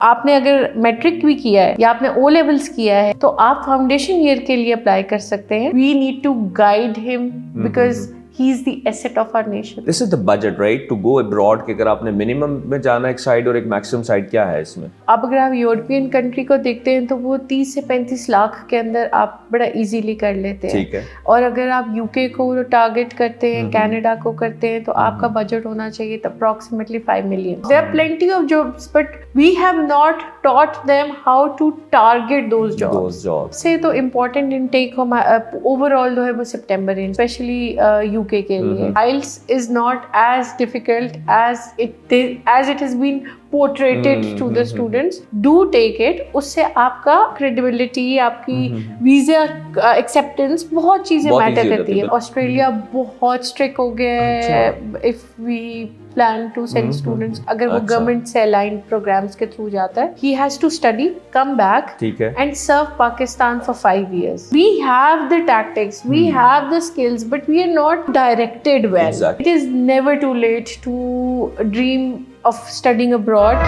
आपने अगर मैट्रिक भी किया है या आपने ओ लेवल्स किया है तो आप फाउंडेशन ईयर के लिए अप्लाई कर सकते हैं. We need to guide him because he is the asset of our nation. This is the budget right to go abroad कि अगर आपने मिनिमम में जाना एक साइड और एक मैक्सिमम साइड क्या है इसमें? अब अगर आप यूरोपियन कंट्री को देखते हैं तो वो 30 से 35 लाख के अंदर आप बड़ा इजीली कर लेते हैं. ठीक है. और अगर आप यूके को टारगेट करते हैं, कनाडा को करते हैं तो आपका बजट होना चाहिए approximately 5 million. There are plenty of jobs but we have not taught them how to target those jobs. से तो important intake overall जो है वो September in, especially UK के लिए. IELTS is not as difficult as it has been portrayed to the students. Do take it. उससे आपका credibility, आपकी visa acceptance बहुत चीजें matter करती है. ऑस्ट्रेलिया बहुत strict हो गया है. If we plan to send students, अगर वो गवर्नमेंट से aligned programs के थ्रू जाता है, he has to study, come back and serve Pakistan for 5 years. We have the tactics, we have the skills, but we are not directed well. Exactly. It is never too late to dream of studying abroad.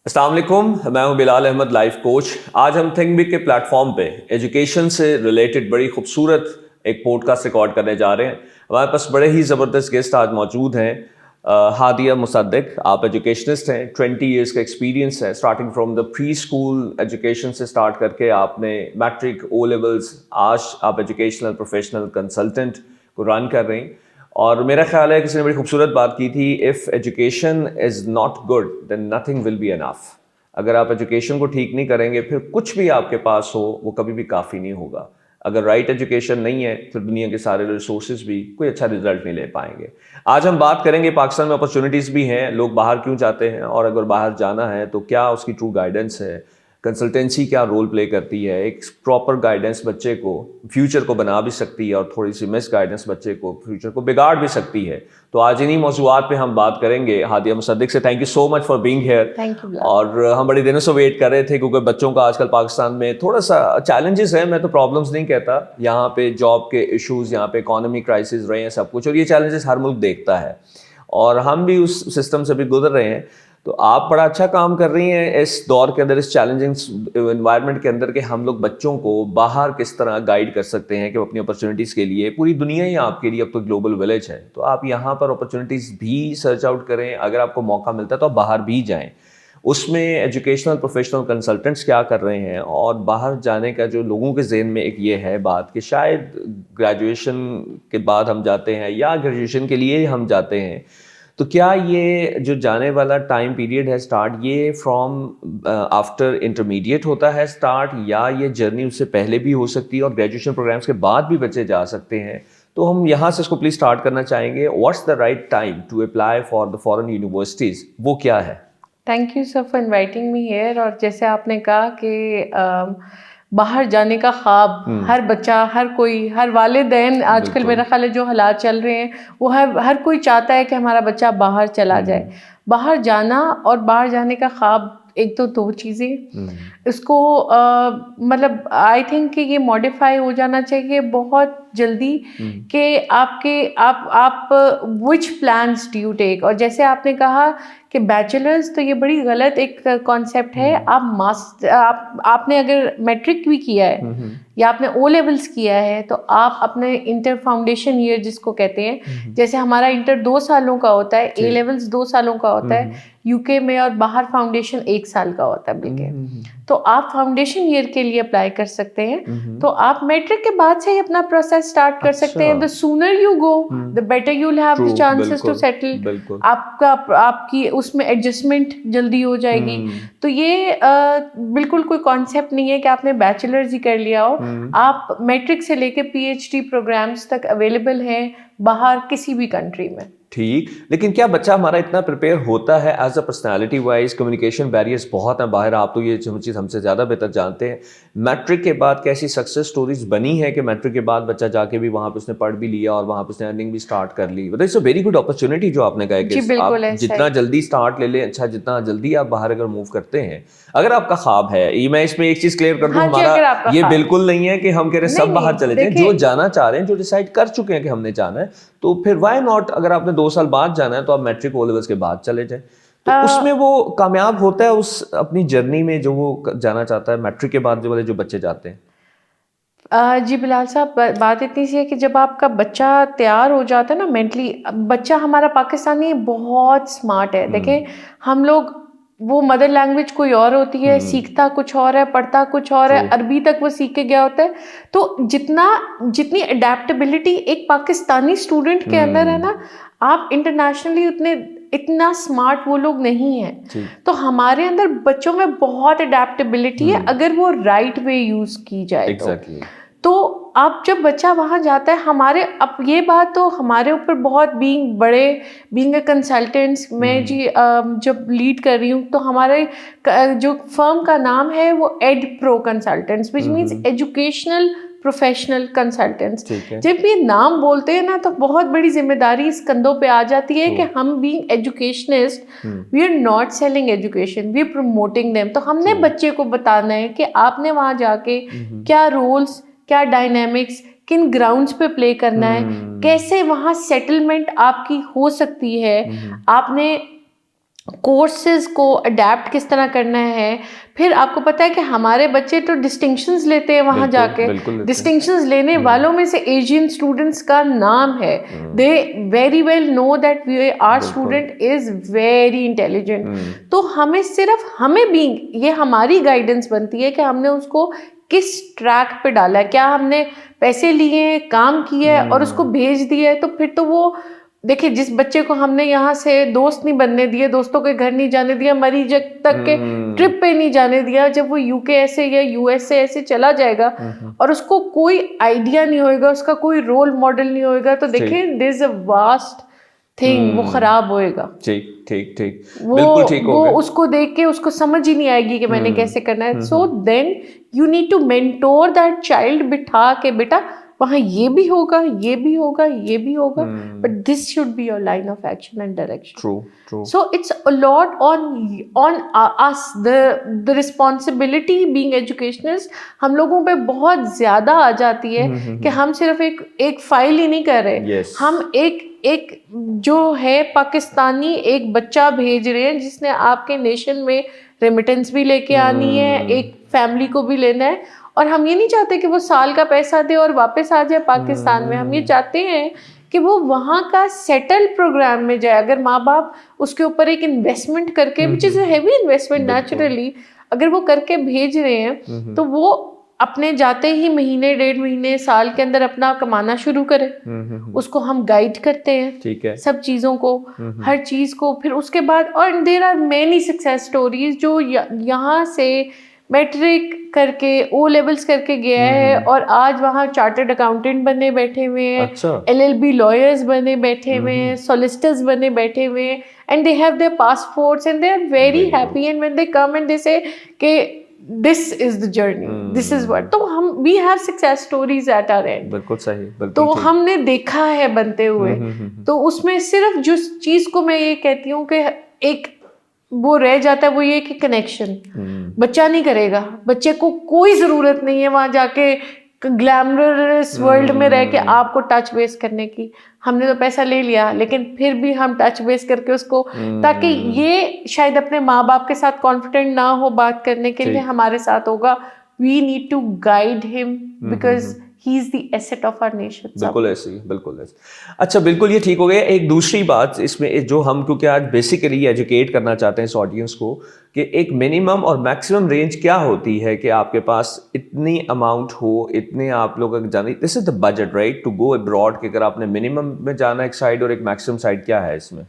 अस्सलाम वालेकुम, मैं हूं Bilal Ahmad, life coach. आज हम think big के platform पे education से related बड़ी खूबसूरत एक पॉडकास्ट रिकॉर्ड करने जा रहे हैं. हमारे पास बड़े ही ज़बरदस्त गेस्ट आज मौजूद हैं. हादिया मुसद्दिक, आप एजुकेशनिस्ट हैं, 20 इयर्स का एक्सपीरियंस है. Starting from the pre school education से स्टार्ट करके आपने मैट्रिक, ओ लेवल्स, आज आप एजुकेशनल प्रोफेशनल कंसल्टेंट को रन कर रही हैं. और मेरा ख्याल है किसी ने बड़ी खूबसूरत बात की थी, if education is not good then nothing will be enough. अगर आप एजुकेशन को ठीक नहीं करेंगे फिर कुछ भी आपके पास हो वो कभी भी काफ़ी नहीं होगा. अगर राइट एजुकेशन नहीं है फिर दुनिया के सारे रिसोर्सेज भी कोई अच्छा रिजल्ट नहीं ले पाएंगे. आज हम बात करेंगे पाकिस्तान में अपॉर्चुनिटीज़ भी हैं, लोग बाहर क्यों जाते हैं और अगर बाहर जाना है तो क्या उसकी ट्रू गाइडेंस है, कंसल्टेंसी क्या रोल प्ले करती है, एक प्रॉपर गाइडेंस बच्चे को फ्यूचर को बना भी सकती है और थोड़ी सी मिस गाइडेंस बच्चे को फ्यूचर को बिगाड़ भी सकती है. तो आज इन्हीं मौजूआत पे हम बात करेंगे. हादिया मुसद्दिक से thank you so much for being here. Thank you. और हम बड़े दिनों से वेट कर रहे थे क्योंकि बच्चों का आजकल पाकिस्तान में थोड़ा सा चैलेंजेस है. मैं तो प्रॉब्लम्स नहीं कहता, यहाँ पे जॉब के इशूज़, यहाँ पे इकोनॉमी क्राइसिस रहे हैं सब कुछ, और ये चैलेंजेस हर मुल्क देखता है और हम भी उस सिस्टम से भी गुजर रहे हैं. तो आप बड़ा अच्छा काम कर रही हैं इस दौर के अंदर, इस चैलेंजिंग एनवायरनमेंट के अंदर, कि हम लोग बच्चों को बाहर किस तरह गाइड कर सकते हैं कि वो अपनी अपॉर्चुनिटीज़ के लिए, पूरी दुनिया ही आपके लिए अब तो ग्लोबल विलेज है, तो आप यहाँ पर अपॉर्चुनिटीज़ भी सर्च आउट करें. अगर आपको मौका मिलता है तो आप बाहर भी जाएं. उसमें एजुकेशनल प्रोफेशनल कंसल्टेंट्स क्या कर रहे हैं और बाहर जाने का जो लोगों के ज़हन में एक ये है बात कि शायद ग्रेजुएशन के बाद हम जाते हैं या ग्रेजुएशन के लिए हम जाते हैं, तो क्या ये जो जाने वाला टाइम पीरियड है स्टार्ट, ये फ्रॉम आफ्टर इंटरमीडिएट होता है स्टार्ट, या ये जर्नी उससे पहले भी हो सकती है और ग्रेजुएशन प्रोग्राम्स के बाद भी बच्चे जा सकते हैं? तो हम यहाँ से इसको प्लीज स्टार्ट करना चाहेंगे. What's the right time to apply for the foreign universities, वो क्या है? Thank you sir for inviting me here. और जैसे आपने कहा कि बाहर जाने का ख्वाब हर बच्चा, हर कोई, हर वालिदैन, आजकल मेरा ख्याल है जो हालात चल रहे हैं वो हर कोई चाहता है कि हमारा बच्चा बाहर चला जाए. बाहर जाना और बाहर जाने का ख्वाब एक तो दो चीज़ें. इसको मतलब आई थिंक कि ये मॉडिफाई हो जाना चाहिए बहुत जल्दी कि आप विच प्लान्स डू यू टेक. और जैसे आपने कहा कि बैचलर्स, तो ये बड़ी गलत एक कॉन्सेप्ट है. आपने अगर मैट्रिक भी किया है या आपने ओ लेवल्स किया है तो आप अपने इंटर फाउंडेशन ईयर जिसको कहते हैं, जैसे हमारा इंटर 2 सालों का होता है, ए लेवल्स 2 सालों का होता है यूके में, और बाहर फाउंडेशन 1 साल का होता है बल्कि. तो आप फाउंडेशन ईयर के लिए अप्लाई कर सकते हैं. तो आप मैट्रिक के बाद से ही अपना प्रोसेस स्टार्ट कर सकते हैं. The sooner you go the better you will have the chances to settle. आपकी उसमें एडजस्टमेंट जल्दी हो जाएगी. तो ये बिल्कुल कोई कॉन्सेप्ट नहीं है कि आपने बैचलर्स ही कर लिया हो. आप मैट्रिक से लेके PhD प्रोग्राम्स तक अवेलेबल हैं. बाहर किसी भी कंट्री में। ठीक, लेकिन क्या बच्चा हमारा इतना प्रिपेयर होता है as a personality wise? Communication barriers बहुत हैं बाहर, आप तो ये चीज़ हमसे ज़्यादा बेहतर जानते हैं। मैट्रिक के बाद कैसी सक्सेस स्टोरीज बनी है कि मैट्रिक के बाद बच्चा जाके भी वहाँ पे उसने पढ़ भी लिया और वहाँ पे उसने अर्निंग भी स्टार्ट कर ली? मतलब it's a very good opportunity जो आपने कहा जी कि बिल्कुल आप ऐसा जितना है। जल्दी स्टार्ट ले लें अच्छा, जितना जल्दी आप बाहर अगर मूव करते हैं, अगर आपका ख्वाब है, ये मैं इसमें एक चीज़ क्लियर कर दूं, हाँ जी, हमारा अगर आपका ये ख्वाब है। बिल्कुल नहीं है कि हम कह रहे हैं नहीं सब बाहर नहीं चले जाएं। देखिए, जो जाना चाह रहे हैं, जो डिसाइड कर चुके हैं कि हमने जाना है, तो फिर व्हाई नॉट, अगर आपने 2 साल बाद जाना है तो आप मैट्रिक ओ लेवल्स के बाद चले जाएं। तो उसमें वो कामयाब होता है उस अपनी जर्नी में जो वो जाना चाहता है मैट्रिक के बाद, जो वाले जो बच्चे जाते हैं। जी बिलाल साहब, बात इतनी सी है कि जब आपका बच्चा तैयार हो जाता है ना मेंटली, बच्चा हमारा पाकिस्तानी बहुत स्मार्ट है। देखें, हम लोग, वो मदर लैंग्वेज कोई और होती है, सीखता कुछ और है, पढ़ता कुछ और है, True. अरबी तक वो सीख के गया होता है। तो जितनी अडेप्टेबिलिटी एक पाकिस्तानी स्टूडेंट के अंदर है ना, आप इंटरनेशनली इतना स्मार्ट वो लोग नहीं है। ठीक। तो हमारे अंदर बच्चों में बहुत अडेप्टेबिलिटी है अगर वो राइट वे यूज की जाए एग्जैक्टली। तो अब जब बच्चा वहाँ जाता है, हमारे, अब ये बात तो हमारे ऊपर बहुत, बीइंग अ कंसल्टेंट्स, मैं जी जब लीड कर रही हूँ तो हमारे जो फर्म का नाम है वो Ed Pro Consultants, which means educational professional consultants. ठीक है। जब ये नाम बोलते हैं ना तो बहुत बड़ी जिम्मेदारी इस कंधों पे आ जाती है कि हम being educationist, we are not selling education, we are promoting them. तो हमने बच्चे को बताना है कि आपने वहाँ जाके क्या रूल्स, क्या डायनेमिक्स, किन ग्राउंड्स पे प्ले करना है, कैसे वहाँ सेटलमेंट आपकी हो सकती है, आपने कोर्सेज को अडेप्ट किस तरह करना है। फिर आपको पता है कि हमारे बच्चे तो डिस्टिंक्शंस लेते हैं वहाँ जाके, डिस्टिंक्शंस लेने वालों में से एशियन स्टूडेंट्स का नाम है। They very well know that our student is very intelligent. तो हमें भी ये हमारी गाइडेंस बनती है कि हमने उसको किस ट्रैक पे डाला है, क्या हमने पैसे लिए, काम किया है और उसको भेज दिया है। तो फिर तो वो देखिए, जिस बच्चे को हमने यहाँ से दोस्त नहीं बनने दिए, दोस्तों के घर नहीं जाने दिया, मरीज तक के ट्रिप पे नहीं जाने दिया, जब वो यूके ऐसे या यूएस से ऐसे चला जाएगा और उसको कोई आइडिया नहीं होएगा, उसका कोई रोल मॉडल नहीं होएगा, तो देखें there is a vast thing, वो खराब होएगा। ठीक ठीक ठीक, बिल्कुल ठीक हो वो गया। उसको देख के उसको समझ ही नहीं आएगी कि मैंने कैसे करना है। So then you need to mentor that child, बिठा के बेटा वहाँ ये भी होगा, ये भी होगा, ये भी होगा, but this should be your line of action and direction. True true. So it's a lot on us, the responsibility being educationist हम लोगों पे बहुत ज्यादा आ जाती है कि हम सिर्फ एक फाइल ही नहीं कर रहे। Yes. हम एक जो है पाकिस्तानी एक बच्चा भेज रहे हैं जिसने आपके नेशन में रेमिटेंस भी लेके आनी है, एक फैमिली को भी लेना है, और हम ये नहीं चाहते कि वो साल का पैसा दे और वापस आ जाए पाकिस्तान में। हम ये चाहते हैं कि वो वहाँ का सेटल प्रोग्राम में जाए। अगर माँ बाप उसके ऊपर एक इन्वेस्टमेंट करके, which is a heavy investment naturally, अगर वो करके भेज रहे हैं तो वो अपने जाते ही महीने, 1.5 महीने, साल के अंदर अपना कमाना शुरू करे। उसको हम गाइड करते हैं, ठीक है, सब चीज़ों को, हर चीज़ को। फिर उसके बाद, और there are many success stories जो यहाँ से मैट्रिक करके, ओ लेवल्स करके गया है और आज वहाँ चार्टर्ड अकाउंटेंट बने बैठे हुए हैं, अच्छा। LLB लॉयर्स बने बैठे हुए हैं, सोलिसिटर्स बने बैठे हुए हैं, and they have their passports and they are very happy, and when they come and they say कि this is the journey, this is what. तो हम we have success stories at our end. बिल्कुल सही, बिल्कुल तो ठीक। हमने देखा है बनते हुए। तो उसमें सिर्फ जिस चीज को मैं ये कहती हूँ कि एक वो रह जाता है, वो ये कि कनेक्शन बच्चा नहीं करेगा। बच्चे को कोई जरूरत नहीं है वहां जाके ग्लैमरस वर्ल्ड में रह के आपको टच बेस करने की। हमने तो पैसा ले लिया, लेकिन फिर भी हम टच बेस करके उसको, ताकि ये शायद अपने माँ बाप के साथ कॉन्फिडेंट ना हो बात करने के लिए, हमारे साथ होगा। We need to guide him because he is the asset of our nation. बिल्कुल ऐसे ही, बिल्कुल ऐसे। अच्छा, बिल्कुल ये ठीक हो गया। एक दूसरी बात इसमें जो हम, क्योंकि आज बेसिकली एजुकेट करना चाहते हैं इस ऑडियंस को, कि एक मिनिमम और मैक्सिमम रेंज क्या होती है कि आपके पास इतनी अमाउंट हो, इतने आप लोग अगर जाने, this is the budget right to go abroad, कि अगर आपने मिनिमम में जाना एक साइड और एक मैक्सिमम साइड, क्या है इसमें?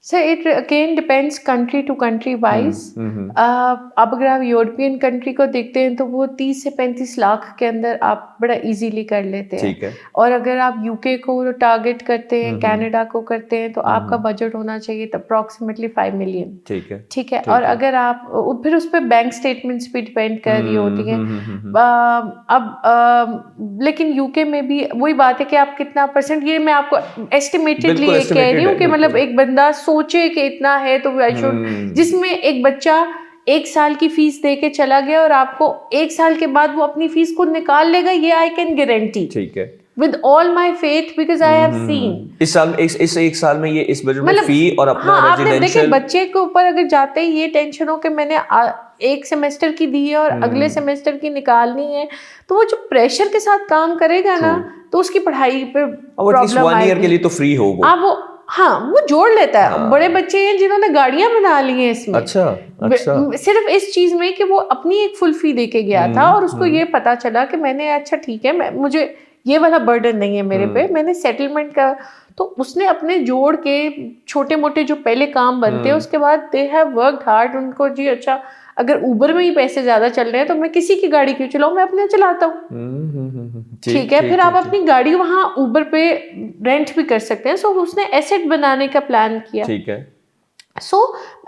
Sir it again depends country to country wise. अब अगर आप यूरोपियन कंट्री को देखते हैं तो वो 30 से 35 लाख के अंदर आप बड़ा इजीली कर लेते हैं। ठीक है। और अगर आप यूके को टारगेट करते हैं, कनाडा को करते हैं, तो आपका बजट होना चाहिए अप्रॉक्सीमेटली 5 मिलियन। ठीक है। ठीक है। और अगर आप फिर उस पर बैंक स्टेटमेंट्स भी डिपेंड कर रही होती हैं। लेकिन यूके में भी वही बात है कि आप कितना परसेंट, ये मैं आपको एस्टिमेटेडली कह रही हूँ कि मतलब एक बंदा सोचे कि इतना है तो आई शुड, जिसमें एक बच्चा 1 साल की फीस दे के चला गया और आपको 1 साल के बाद वो अपनी फीस खुद निकाल लेगा, ये आई कैन गारंटी। ठीक है। With all my faith because I have seen। इस एक साल में ये इस बजट में फी और अपना आपने देखिए बच्चे के ऊपर अगर जाते ही ये टेंशन हो कि मैंने एक सेमेस्टर की दी है और अगले सेमेस्टर की निकालनी है, तो वो जो प्रेशर के साथ काम करेगा ना, तो उसकी पढ़ाई पे प्रॉब्लम आएगी। 1 ईयर के लिए तो फ्री हो वो। आप वो जोड़ लेता है। बड़े बच्चे हैं जिन्होंने गाड़ियां बना ली हैं इसमें। अच्छा। सिर्फ इस चीज में कि वो अपनी एक फुल फी दे के गया था और उसको ये पता चला कि मैंने अच्छा ठीक है, मुझे ये वाला बर्डन नहीं है मेरे पे, मैंने सेटलमेंट का, तो उसने अपने जोड़ के छोटे मोटे जो पहले काम बनते हैं उसके बाद दे हैव वर्कड हार्ड। उनको जी अच्छा अगर उबर में ही पैसे ज्यादा चल रहे हैं तो मैं किसी की गाड़ी क्यों चलाऊं, मैं अपने चलाता हूँ। ठीक है। फिर आप अपनी गाड़ी वहां उबर पे रेंट भी कर सकते हैं। सो उसने एसेट बनाने का प्लान किया। ठीक है। सो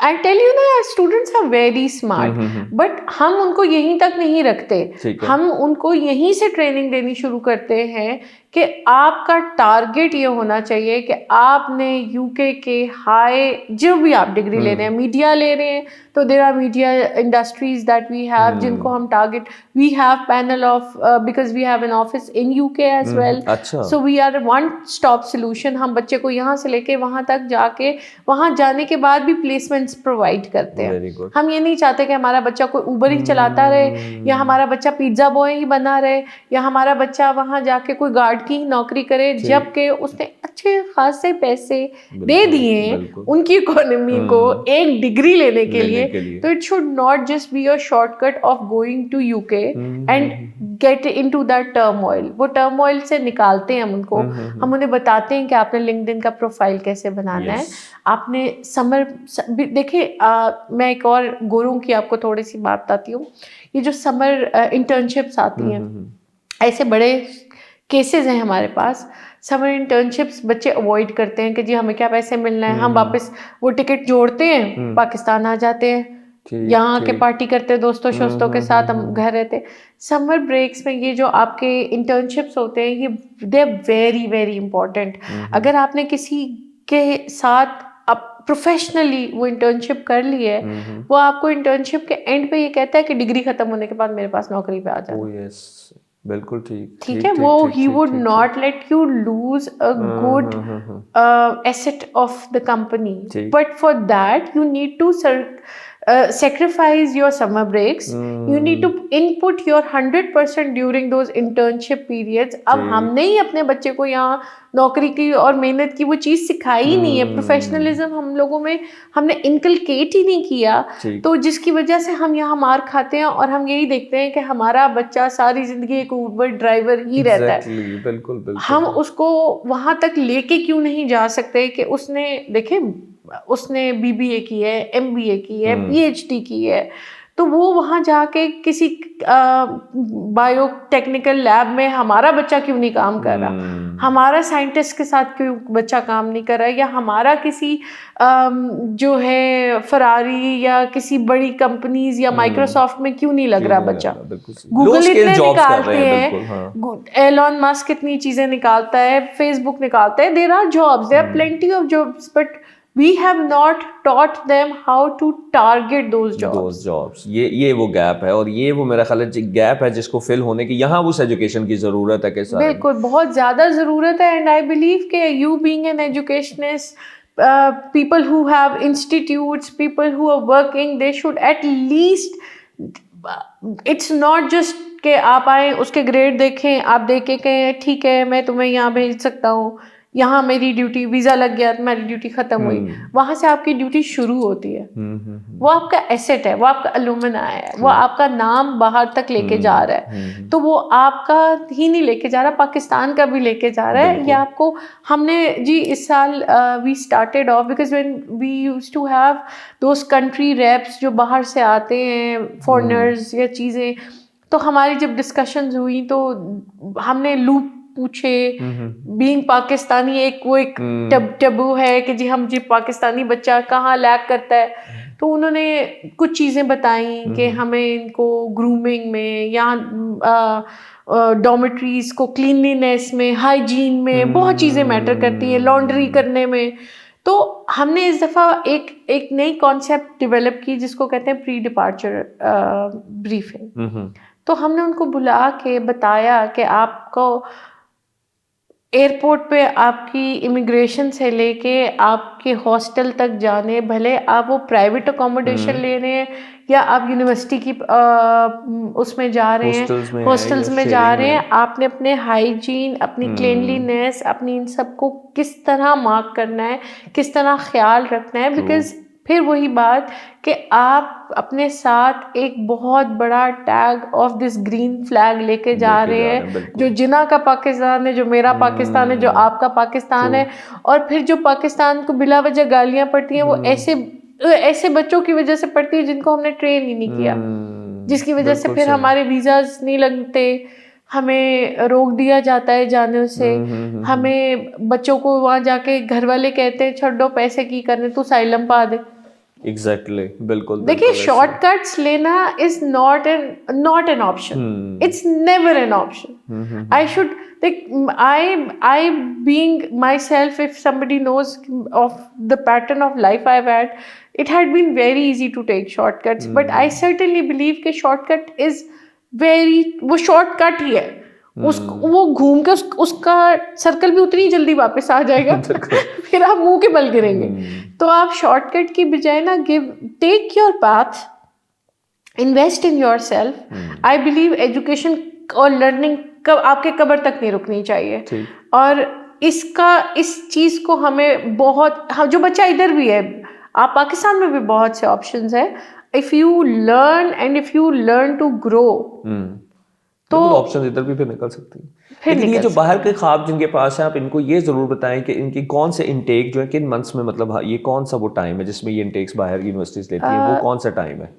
आई टेल यू ना, students are very smart, but हम उनको यहीं तक नहीं रखते। हम उनको यहीं से ट्रेनिंग देनी शुरू करते हैं कि आपका टारगेट ये होना चाहिए कि आपने यूके के हाई, जो भी आप डिग्री ले रहे हैं, मीडिया ले रहे हैं तो there are media industries that we have जिनको हम target, we have panel of because we have an office in UK as well. So we are one stop solution. हम बच्चे को यहाँ से लेके वहाँ तक जाके, वहाँ जाने के बाद भी प्लेसमेंट्स प्रोवाइड करते हैं। हम ये नहीं चाहते कि हमारा बच्चा कोई उबर ही चलाता रहे, या हमारा बच्चा पिज्जा बॉय ही बना रहे, या हमारा बच्चा वहाँ जाके कोई गार्ड की नौकरी करे, जबकि उसने अच्छे खासे पैसे दे दिए उनकी इकोनॉमी को एक डिग्री लेने के लिए। तो it should not just be a shortcut of going to UK and get into that turmoil. वो टर्मोइल से निकालते हैं हम उनको। हम उन्हें बताते हैं कि आपने लिंक्डइन का प्रोफाइल कैसे बनाना है, आपने समर देखिए। मैं एक और गोरों की आपको थोड़ी सी बात बताती हूँ। ये जो समर इंटर्नशिप्स आती हैं, ऐसे बड़े केसेस हैं हमारे पास। समर इंटर्नशिप्स बच्चे अवॉइड करते हैं कि जी हमें क्या पैसे मिलना है, हम वापस वो टिकट जोड़ते हैं, पाकिस्तान आ जाते हैं, यहाँ के पार्टी करते दोस्तों शोस्तों के साथ, हम घर रहते। समर ब्रेक्स में ये जो आपके इंटर्नशिप्स होते हैं, ये they are very very important. अगर आपने किसी के साथ अब प्रोफेशनली वो इंटर्नशिप कर ली है, वो आपको इंटर्नशिप के एंड पे ये कहता है कि डिग्री खत्म होने के बाद मेरे पास नौकरी पे आ जाए। बिल्कुल ठीक है। वो he would not let you lose a good asset of the company, but for that you need to sacrifice your summer breaks. You need to input your 100% during those internship periods. अब हमने ही अपने बच्चे को यहाँ नौकरी की और मेहनत की वो चीज़ सिखाई ही नहीं है। प्रोफेशनलिज्म हम लोगों में हमने इनकलकेट ही नहीं किया, तो जिसकी वजह से हम यहाँ मार खाते हैं और हम यही देखते हैं कि हमारा बच्चा सारी जिंदगी एक उबर ड्राइवर ही रहता है। बिल्कुल। हम उसको वहाँ तक लेके क्यों नहीं जा सकते कि उसने देखे, उसने बीबीए की है, एमबीए की है, पीएचडी की है, तो वो वहाँ जाके किसी बायोटेक्निकल लैब में हमारा बच्चा क्यों नहीं काम कर रहा, हमारा साइंटिस्ट के साथ क्यों बच्चा काम नहीं कर रहा, या हमारा किसी जो है फरारी या किसी बड़ी कंपनीज या माइक्रोसॉफ्ट में क्यों नहीं लग रहा बच्चा। गूगल इतने निकालते हैं, एलॉन मस्क इतनी चीजें निकालता है, फेसबुक निकालता है, there are jobs, there are plenty of jobs, but we have not taught them how to target those jobs. ये वो गैप है, और ये वो मेरा ख्याल है गैप है जिसको फिल होने की यहाँ उस एजुकेशन की ज़रूरत है। कैसा बिल्कुल बहुत ज़्यादा ज़रूरत है। एंड आई बिलीव के you being an educationist, people who have institutes, people who are working, they should at least, it's not just कि आप आए उसके ग्रेड देखें, आप देखें कि ठीक है मैं तुम्हें यहाँ भेज सकता हूँ, यहाँ मेरी ड्यूटी, वीज़ा लग गया, मेरी ड्यूटी ख़त्म हुई, वहाँ से आपकी ड्यूटी शुरू होती है। वो आपका एसेट है, वो आपका अलुमनाई है, वो आपका नाम बाहर तक लेके जा रहा है। तो वो आपका ही नहीं लेके जा रहा, पाकिस्तान का भी लेके जा रहा है। ये आपको हमने जी इस साल we started off because when we used to have those country reps जो बाहर से आते हैं, फॉरेनर्स या चीज़ें, तो हमारी जब डिस्कशंस हुई तो हमने लूप पूछे। बीइंग पाकिस्तानी एक टबू है कि जी हम जी पाकिस्तानी बच्चा कहाँ लैक करता है, तो उन्होंने कुछ चीज़ें बताई कि हमें इनको ग्रूमिंग में या डॉर्मेट्रीज को क्लीनलीनेस में, हाइजीन में बहुत चीज़ें मैटर करती हैं, लॉन्ड्री करने में। तो हमने इस दफ़ा एक नई कॉन्सेप्ट डेवलप की जिसको कहते हैं प्री डिपार्चर ब्रीफिंग। तो हमने उनको बुला के बताया कि आपको एयरपोर्ट पे आपकी इमिग्रेशन से लेके आपके हॉस्टल तक जाने, भले आप वो प्राइवेट अकोमोडेशन ले रहे हैं या आप यूनिवर्सिटी की उसमें जा रहे हैं, हॉस्टल्स में जा रहे हैं, आपने अपने हाइजीन, अपनी क्लीनलीनेस, अपनी इन सबको किस तरह मार्क करना है, किस तरह ख्याल रखना है। बिकॉज फिर वही बात कि आप अपने साथ एक बहुत बड़ा tag of this green flag लेके जा रहे हैं, जो जिना का पाकिस्तान है, जो मेरा पाकिस्तान है, जो आपका पाकिस्तान है। और फिर जो पाकिस्तान को बिला वजह गालियां पड़ती हैं वो ऐसे बच्चों की वजह से पड़ती है जिनको हमने ट्रेन ही नहीं किया, जिसकी वजह से फिर हमारे वीज़ाज नहीं लगते, हमें रोक दिया जाता है जाने से। हमें बच्चों को वहाँ जाके घर वाले कहते हैं छोड़ो पैसे की करने, तू साइलम पा दे। एग्जैक्टली, बिल्कुल। देखिए शॉर्टकट्स लेना is not an option, it's never an option. I should I being myself, if somebody knows of the pattern of life I've had, it had been very easy to take shortcuts, but I certainly believe कि shortcut is वो shortcut ही है, वो घूम के उसका circle भी उतनी जल्दी वापस आ जाएगा फिर आप मुंह के बल गिरेंगे। तो आप शॉर्टकट की बजाय ना take your path, invest in yourself. I believe education और लर्निंग आपके कब्र तक नहीं रुकनी चाहिए। और इस चीज़ को हमें बहुत, जो बच्चा इधर भी है, आप पाकिस्तान में भी बहुत से ऑप्शंस है, if you learn and if you learn to grow तो ऑप्शन इधर भी फिर निकल सकती है। लेकिन ये जो बाहर के ख्वाब जिनके पास है, आप इनको ये जरूर बताएं कि इनकी कौन से इनटेक जो है किन मंथ्स में, मतलब ये कौन सा वो टाइम है जिसमें ये इनटेक्स बाहर की यूनिवर्सिटीज लेती हैं, वो कौन सा टाइम है?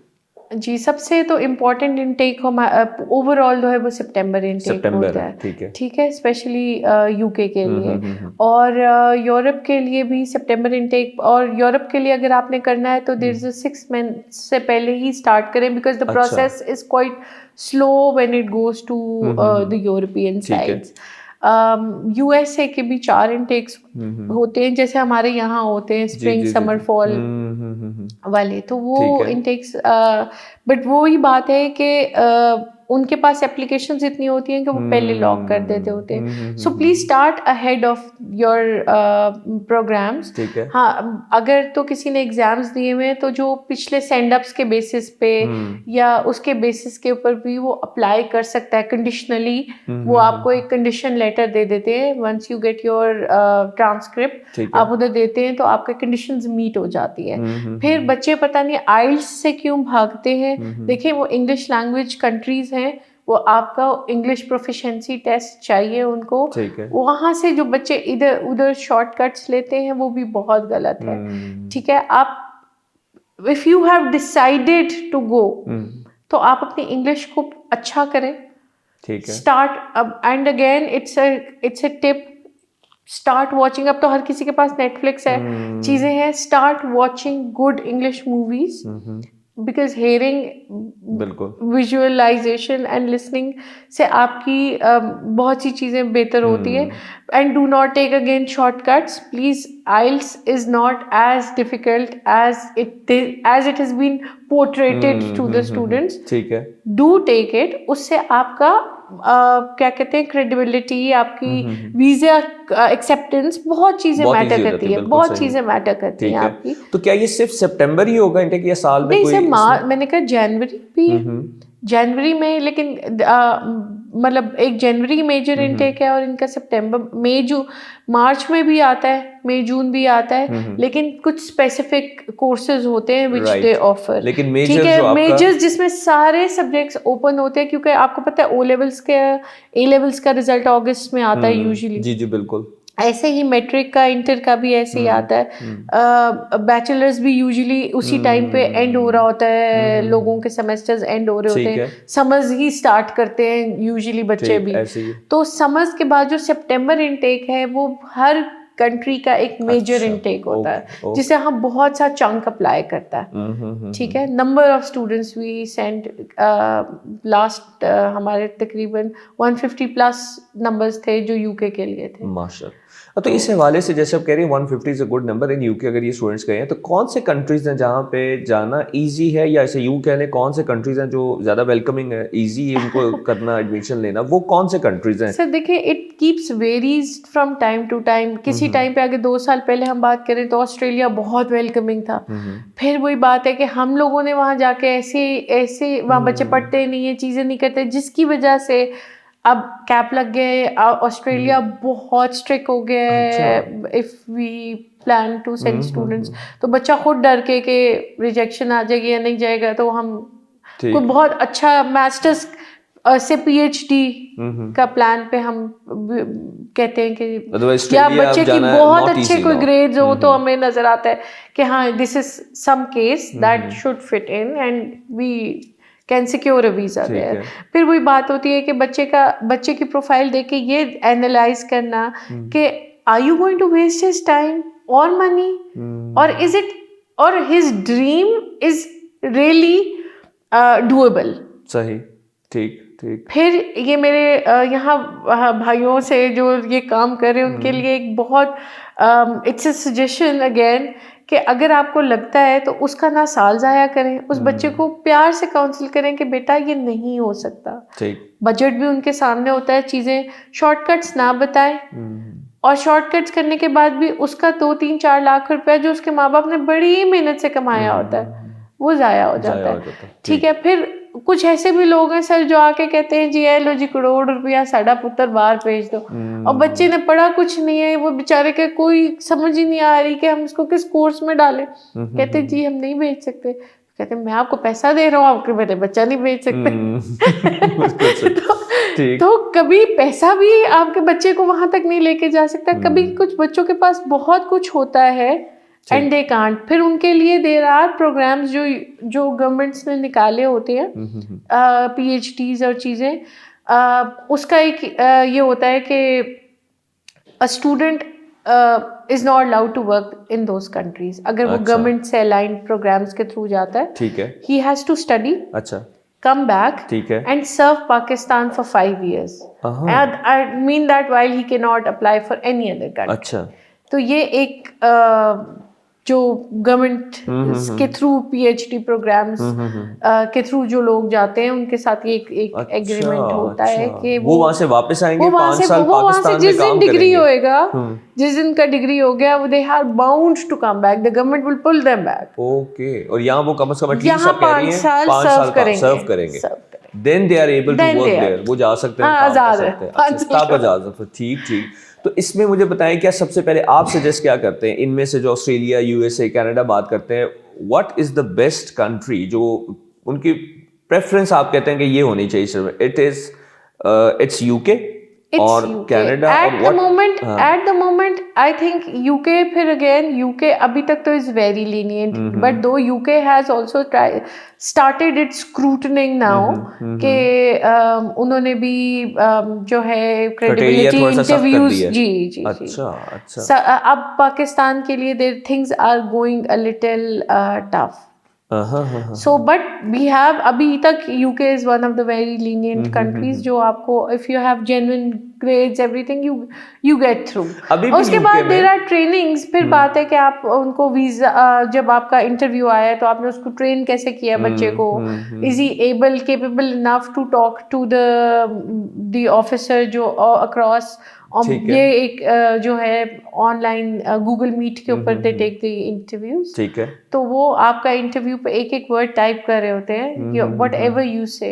जी सबसे तो इम्पोर्टेंट इनटेक ओवरऑल जो है वो सितंबर इनटेक होता है, ठीक है, स्पेशली यूके के लिए। और यूरोप के लिए भी सितंबर इनटेक, और यूरोप के लिए अगर आपने करना है तो देयर इज 6 मंथ्स से पहले ही स्टार्ट करें, because the process is quite slow when it goes to the European sides. USA के भी 4 इनटेक्स होते हैं, जैसे हमारे यहाँ होते हैं स्प्रिंग समर फॉल वाले, तो वो इनटेक्स। बट वो ही बात है कि उनके पास एप्लीकेशंस इतनी होती हैं कि वो पहले लॉक कर देते होते हैं। So please start ahead of your programs. हाँ, अगर तो किसी ने एग्जाम्स दिए हुए हैं तो जो पिछले सेंड अप्स के बेसिस पे या उसके बेसिस के ऊपर भी वो अप्लाई कर सकता है कंडीशनली। वो आपको एक कंडीशन लेटर दे देते हैं, once you get your transcript आप उधर देते हैं तो आपके कंडीशंस मीट हो जाती है। फिर बच्चे पता नहीं आइल्स से क्यों भागते हैं। देखिए वो इंग्लिश लैंग्वेज कंट्रीज हैं, वो आपका इंग्लिश प्रोफिशिएंसी टेस्ट चाहिए उनको। वहां से जो बच्चे इधर उधर शॉर्टकट्स लेते हैं वो भी बहुत गलत है, ठीक है। आप if you have decided to go तो आप अपनी इंग्लिश को अच्छा करें, ठीक है। Start and again it's a tip, start watching. अब तो हर किसी के पास नेटफ्लिक्स है, चीजें हैं, start watching good English movies, because hearing, visualization and listening से आपकी बहुत सी चीज़ें बेहतर होती है। And do not take again shortcuts please. IELTS is not as difficult as it has been portrayed to the students, ठीक है। डू टेक इट, उससे आपका क्या कहते हैं क्रेडिबिलिटी, आपकी वीजा एक्सेप्टेंस, बहुत चीजें मैटर करती है, बहुत चीजें मैटर करती हैं आपकी। तो क्या ये सिर्फ सितंबर ही होगा इनटेक या साल में? नहीं, मैंने कहा जनवरी भी, जनवरी में, लेकिन मतलब एक जनवरी मेजर इनटेक है और इनका सितंबर मार्च में भी आता है, मई जून भी आता है, लेकिन कुछ स्पेसिफिक कोर्सेज होते हैं विच दे ऑफर। लेकिन ठीक मेजर है, जो आपका मेजर्स जिसमें सारे सब्जेक्ट्स ओपन होते हैं, क्योंकि आपको पता है ए लेवल्स का रिजल्ट अगस्त में आता है यूजुअली। जी जी बिल्कुल। ऐसे ही मैट्रिक का, इंटर का भी ऐसे ही आता है। बैचलर्स भी यूजुअली उसी टाइम पे एंड हो रहा होता है, लोगों के सेमेस्टर्स एंड हो रहे होते ठीक हैं, है। समर्स ही स्टार्ट करते हैं यूजुअली बच्चे ठीक, भी। ऐसे ही। तो समर्स के बाद जो सितंबर इनटेक है वो हर कंट्री का एक मेजर अच्छा, इनटेक होता है, ओके। जिसे हम बहुत सा चंक अप्लाई करता है। ठीक है, number of students we send last हमारे तकरीबन 150 प्लस नंबर्स थे जो यूके के लिए थे। माशाल्लाह। तो इस हवाले से जैसे आप कह रही हैं 150 is a good number in UK, अगर ये स्टूडेंट्स गए हैं तो कौन से कंट्रीज हैं जहाँ पे जाना इजी है, या ऐसे यूं कह लें कौन से कंट्रीज हैं जो ज़्यादा वेलकमिंग है, इजी है उनको करना एडमिशन लेना, वो कौन से कंट्रीज हैं? सर देखिए, it keeps varies from time to time. किसी टाइम पे अगर 2 साल पहले हम बात करें तो ऑस्ट्रेलिया बहुत वेलकमिंग था। फिर वही बात है कि हम लोगों ने वहाँ जाके ऐसे वहाँ बच्चे पढ़ते नहीं है, चीज़ें नहीं करते, जिसकी वजह से अब कैप लग गए। ऑस्ट्रेलिया बहुत स्ट्रिक्ट हो गया है if we plan to send students. तो बच्चा खुद डर के रिजेक्शन आ जाएगी या नहीं जाएगा, तो हम कोई बहुत अच्छा मास्टर्स से पीएचडी का प्लान पे हम कहते हैं कि या बच्चे की बहुत अच्छे कोई ग्रेड्स हो तो हमें नजर आता है कि हाँ this is some case that should fit in and we can secure a visa there. फिर वही बात होती है कि बच्चे की प्रोफाइल देख के ये एनालाइज करना कि are you going to waste his time और मनी, और इज इट और his dream is really doable. सही, ठीक ठीक। फिर ये मेरे यहाँ भाइयों से जो ये काम कर रहे हैं उनके लिए एक बहुत इट्स अ सजेशन अगेन कि अगर आपको लगता है तो उसका ना साल ज़ाया करें, उस बच्चे को प्यार से काउंसिल करें कि बेटा ये नहीं हो सकता। बजट भी उनके सामने होता है, चीज़ें शॉर्टकट्स ना बताएं, और शॉर्टकट्स करने के बाद भी उसका 2-3-4 लाख रुपया जो उसके माँ बाप ने बड़ी मेहनत से कमाया होता है वो ज़ाया हो जाता है। ठीक है, फिर कुछ ऐसे भी लोग हैं सर जो आके कहते हैं जी लो जी करोड़ रुपया साड़ा पुत्र बाहर भेज दो, और बच्चे ने पढ़ा कुछ नहीं है, वो बेचारे के कोई समझ ही नहीं आ रही कि हम इसको किस कोर्स में डालें। कहते जी हम नहीं भेज सकते। कहते मैं आपको पैसा दे रहा हूँ, आपके मेरे बच्चा नहीं भेज सकते। तो कभी पैसा भी आपके बच्चे को वहां तक नहीं लेके जा सकता। कभी कुछ बच्चों के पास बहुत कुछ होता है एंड दे कांट, फिर उनके लिए देयर आर प्रोग्राम्स जो गवर्नमेंट्स ने निकाले होते हैं, पीएचडीज और चीज़ें। उसका एक ये होता है कि a student is not allowed to work in those countries अगर वो गवर्नमेंट से अलाइंड प्रोग्राम्स के थ्रू जाता है। ठीक है, ही हैज टू स्टडी, अच्छा, come back, ठीक है, and serve Pakistan for 5 years. And I mean that while he cannot apply for any other country. अच्छा, तो ये एक जो गवर्नमेंट के थ्रू पीएचडी प्रोग्राम्स के थ्रू जो लोग जाते हैं उनके साथ ये एक एग्रीमेंट होता है कि वो वहां से वापस आएंगे, 5 साल वो वहां से पाकिस्तान जिस में दिन काम डिग्री करेंगे। होएगा, जिस दिन का डिग्री हो गया, they are bound to come back, the government will pull them back. Okay, और यहाँ वो कम से कम यहाँ 5 साल सर्व करेंगे। Then they are able to work there, वो जा सकते हैं, काम कर सकते हैं। अच्छा, तब जा सकते हैं, ठीक ठीक। तो इसमें मुझे बताएं, क्या सबसे पहले आप सजेस्ट क्या करते हैं इनमें से जो ऑस्ट्रेलिया, यूएसए, कनाडा बात करते हैं, what is the best country जो उनकी प्रेफरेंस आप कहते हैं कि ये होनी चाहिए सिर्फ? इट्स यूके और कनाडा और at the moment I think UK. फिर अगेन यूके अभी तक तो is very lenient, but though UK has also started its scrutinizing now कि उन्होंने भी जो है क्रेडिबिलिटी इंटरव्यूज जी अच्छा, अब पाकिस्तान के लिए their things are going a little tough. So but we have अभी तक UK is one of the very lenient countries जो आपको if you have genuine grades everything you get through। उसके बाद there are trainings। फिर बात है कि आप उनको वीजा, जब आपका इंटरव्यू आया तो आपने उसको ट्रेन कैसे किया बच्चे को, is he able capable enough to talk to the officer जो across। ये एक जो है ऑनलाइन गूगल मीट के ऊपर दे टेक द इंटरव्यूज। ठीक है, तो वो आपका इंटरव्यू पे एक वर्ड टाइप कर रहे होते हैं, व्हाटएवर यू से,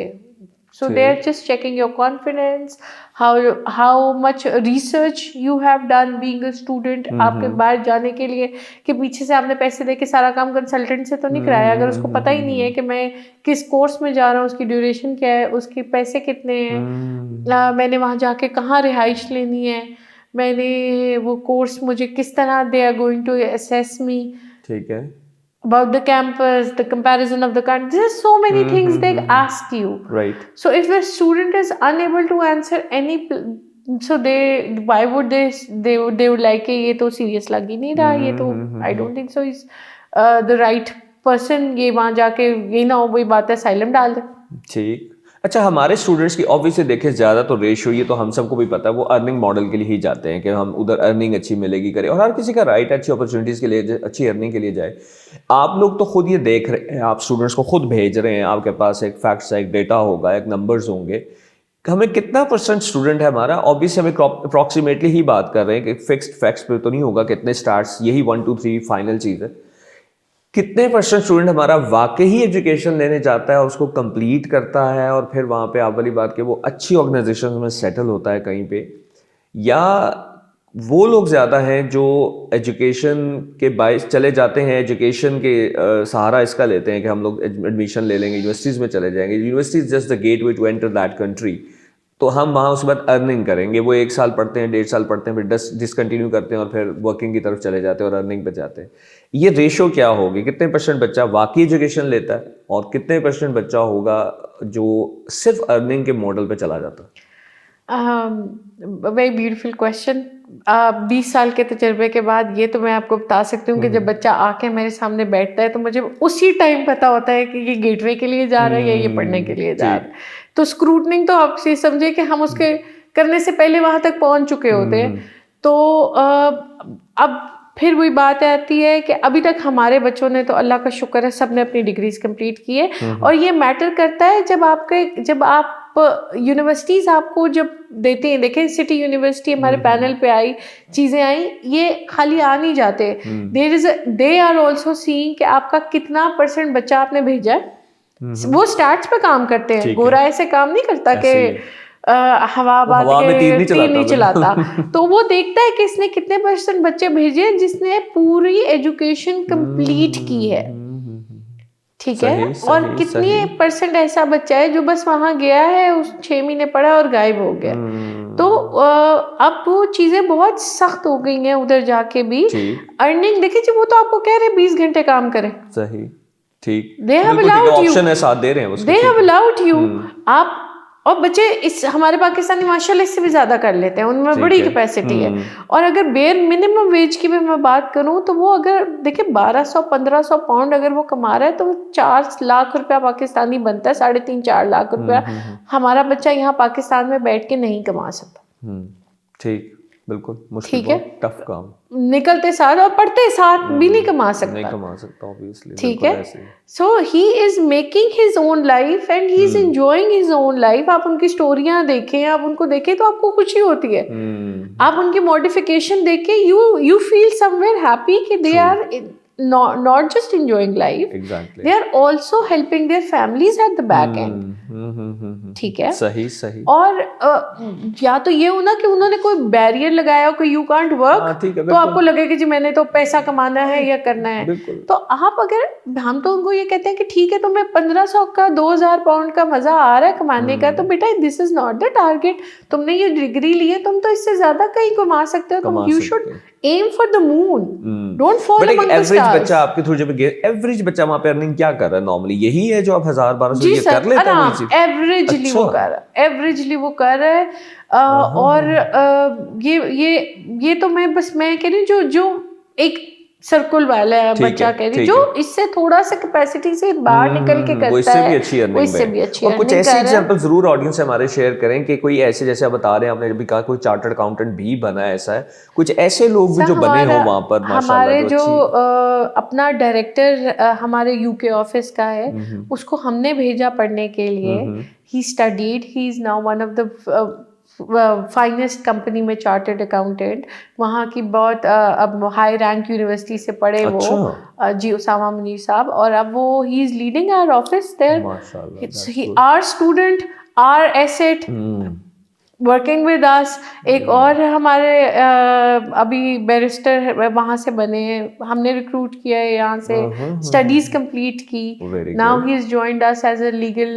So they are just checking your confidence, how much research you have done being a student. आपके बाहर जाने के लिए कि पीछे से आपने पैसे दे के सारा काम कंसल्टेंट से तो नहीं कराया. अगर उसको पता ही नहीं है कि मैं किस कोर्स में जा रहा हूँ, उसकी ड्यूरेशन क्या है, उसके पैसे कितने हैं, मैंने वहाँ जाके कहाँ रिहाइश लेनी है, मैंने वो कोर्स मुझे किस तरह they are going to assess me. ठीक है. About the campus, the comparison of the country. There's so many things they ask you. Right. So if a student is unable to answer any, so why would they would like ये तो serious लग ही नहीं रहा, ये तो I don't think so is the right person. ये वहाँ जाके ये ना हो वही बात है asylum डाल दे. ठीक. अच्छा, हमारे स्टूडेंट्स की ऑब्वियसली देखें ज़्यादा तो रेशियो, ये तो हम सबको भी पता है, वो अर्निंग मॉडल के लिए ही जाते हैं कि हम उधर अर्निंग अच्छी मिलेगी करें, और हर किसी का राइट है अच्छी अपॉर्चुनिटीज़ के लिए, अच्छी अर्निंग के लिए जाए. आप लोग तो खुद ये देख रहे हैं, आप स्टूडेंट्स को खुद भेज रहे हैं, आपके पास एक फैक्ट्स है, एक डेटा होगा, एक नंबर्स होंगे. हमें कितना % स्टूडेंट है हमारा, ऑब्वियसली हम अप्रॉक्सीमेटली ही बात कर रहे हैं कि फिक्स्ड फैक्ट्स पे तो नहीं होगा कितने स्टार्स, यही 1 2 3 फाइनल चीज़ है. कितने % स्टूडेंट हमारा वाकई एजुकेशन लेने जाता है और उसको कंप्लीट करता है और फिर वहाँ पे आप वाली बात कि वो अच्छी ऑर्गेनाइजेशन में सेटल होता है कहीं पे, या वो लोग ज़्यादा हैं जो एजुकेशन के बायस चले जाते हैं, एजुकेशन के सहारा इसका लेते हैं कि हम लोग एडमिशन ले लेंगे, यूनिवर्सिटीज़ में चले जाएंगे, university is just the gateway to enter that country, तो हम वहाँ उसके बाद अर्निंग करेंगे. वो 1 साल पढ़ते हैं, 1.5 साल पढ़ते हैं, फिर डिसकंटिन्यू करते हैं और फिर वर्किंग की तरफ चले जाते हैं और अर्निंग पे जाते हैं. ये रेशो क्या होगी, कितने % बच्चा वाकई एजुकेशन लेता है और कितने % बच्चा होगा जो सिर्फ अर्निंग के मॉडल पे चला जाता है? Very beautiful question. 20 साल के तजर्बे के बाद ये तो मैं आपको बता सकती हूँ कि जब बच्चा आके मेरे सामने बैठता है तो मुझे उसी टाइम पता होता है कि ये गेटवे के लिए जा रहा है या ये पढ़ने के लिए जा रहा है. तो स्क्रूटनिंग तो आप ये समझे कि हम उसके करने से पहले वहां तक पहुंच चुके होते हैं. तो अब फिर वही बात आती है कि अभी तक हमारे बच्चों ने तो अल्लाह का शुक्र है सब ने अपनी डिग्रीज कंप्लीट की है. और ये मैटर करता है जब आप यूनिवर्सिटीज़ आपको जब देते हैं. देखें सिटी यूनिवर्सिटी हमारे पैनल पे आई, चीज़ें आई, ये खाली आ नहीं जाते. दे आर ऑल्सो सीइंग कि आपका कितना % बच्चा आपने भेजा है. वो स्टार्ट्स पे काम करते हैं. गोरा ऐसे काम नहीं करता कि हवा में तीर नहीं चलाता. तो वो देखता है कि इसने कितने % बच्चे भेजे जिसने पूरी एजुकेशन कंप्लीट की है. ठीक है. और कितनी % ऐसा बच्चा है जो बस वहां गया है, उस 6 महीने पढ़ा और गायब हो गया. तो अब वो चीजें बहुत सख्त हो गई हैं उधर जाके भी. अर्निंग देखिए जी, वो तो आपको कह रहे 20 घंटे काम करें. सही. ठीक. They have allowed you, option है, साथ दे रहे हैं उसको. They have allowed you. आप और बच्चे इस हमारे पाकिस्तानी माशाल्लाह इससे भी ज़्यादा कर लेते हैं, उनमें बड़ी कैपेसिटी है. और अगर बेयर मिनिमम वेज की भी मैं बात करूं तो वो अगर देखिए 1200-1500 पाउंड अगर वो कमा रहा है तो 4 लाख रुपया पाकिस्तानी बनता है. 3.5-4 लाख रुपया हमारा बच्चा यहाँ पाकिस्तान में बैठ के नहीं कमा सकता. ठीक, बिल्कुल मुश्किल, ठीक है, टफ काम. निकलते साथ और पढ़ते साथ भी नहीं कमा सकता ऑब्वियसली. ठीक है. So he is making his own life and he is enjoying his own life. आप उनकी स्टोरियां देखें, आप उनको देखें तो आपको खुशी होती है. आप उनकी मॉडिफिकेशन देख के यू फील समवेयर हैप्पी कि they are not just enjoying life, exactly. they are also helping their families at the back end. ठीक है. सही. और या तो ये हो ना कि उन्होंने कोई बैरियर लगाया हो कि यू कांट वर्क, तो आपको लगे कि जी मैंने तो पैसा कमाना है या करना है. तो आप अगर हम तो उनको ये कहते हैं कि ठीक है तुम्हें 1500 का 2000 पाउंड का मजा आ रहा है कमाने का, तो बेटा this is not the target. तुमने ये डिग्री ली है, तुम तो इससे ज्यादा कहीं कमा सकते हो. तुम you should aim for the moon, don't fall among the stars. बच्चा आपके थ्रू जब एवरेज बच्चा वहां पे अर्निंग क्या कर रहा है नॉर्मली? यही है जो आप 1000-1200 ये कर लेते हैं. एवरेजली वो कर रहा है, एवरेजली वो कर रहा है. और ये तो मैं कह रही हूँ जो एक सर्कुल वाला है बच्चा कह रही, जो इससे थोड़ा सा कैपेसिटी से बाहर निकल के करता है, वो इससे भी अच्छी. और कुछ ऐसे एग्जांपल जरूर ऑडियंस से हमारे शेयर करें कि कोई ऐसे, जैसे आप बता रहे हैं, आपने भी कहा कोई चार्टर्ड अकाउंटेंट भी बना है, ऐसा है कुछ ऐसे लोग भी जो बने हो वहां पर माशाल्लाह. हमारे जो अपना डायरेक्टर हमारे यूके ऑफिस का है, उसको हमने भेजा पढ़ने के लिए. He studied, he is now one of the finest company में चार्टर्ड अकाउंटेंट. वहाँ की बहुत अब हाई रैंक यूनिवर्सिटी से पढ़े. अच्छा. वो जी उसामा मुनीर साहब. और अब वो he is leading our office there. Our student our asset, working with us. एक और हमारे अभी बैरिस्टर वहाँ से बने हैं, हमने रिक्रूट किया है यहाँ से, स्टडीज कंप्लीट की, now he is joined us as a legal